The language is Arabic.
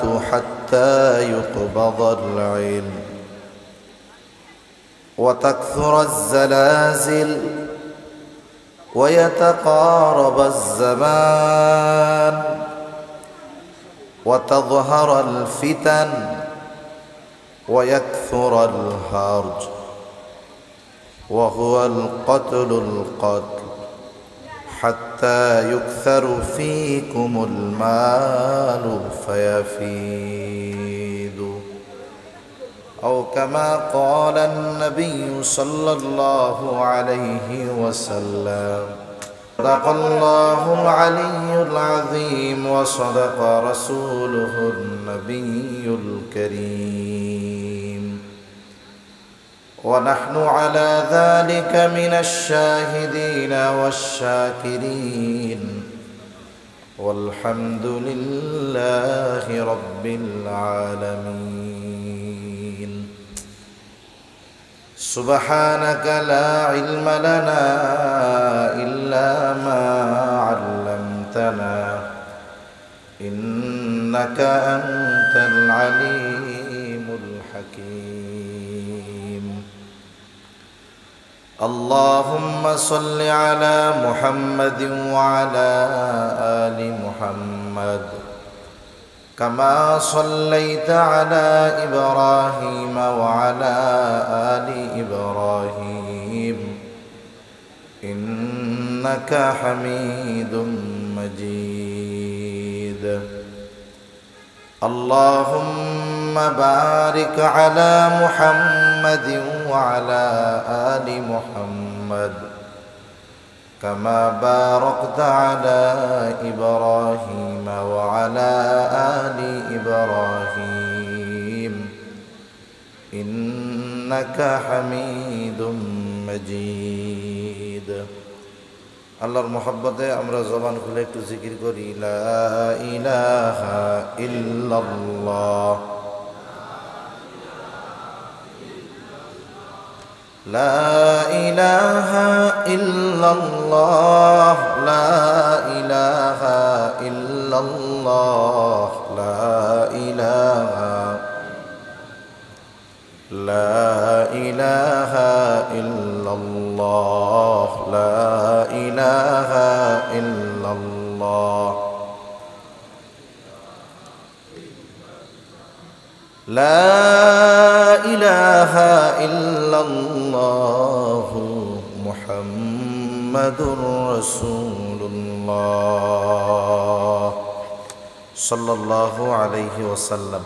الحياة حتى يقبض العلم وتكثر الزلازل ويتقارب الزمان وتظهر الفتن ويكثر الهرج وهو القتل حتى يكثر فيكم المال فيفيض أو كما قال النبي صلى الله عليه وسلم صدق الله العلي العظيم وصدق رسوله النبي الكريم ونحن على ذلك من الشاهدين والشاكرين والحمد لله رب العالمين سبحانك لا علم لنا إلا ما علمتنا إنك أنت العليم الحكيم اللهم صل على محمد وعلى آل محمد كما صليت على إبراهيم وعلى آل إبراهيم إنك حميد مجيد اللهم بارك على محمد وعلى آل محمد كما باركت على إبراهيم وعلى آل إبراهيم إنك حميد مجيد আল্লাহর মহব্বতে আমরা জবান খুলে একটু জিকির করি লা ইলাহা ইল্লাল্লাহ লা ইলাহা ইল্লাল্লাহ লা ইলাহা ইল্লাল্লাহ লা ইলাহা লা ইলাহা ইল্লাল্লাহ লা ইলাহা ইল্লাল্লাহ লা ইলাহা ইল্লাল্লাহ মুহাম্মাদুর রাসূলুল্লাহ সাল্লাল্লাহু আলাইহি ওয়াসাল্লাম।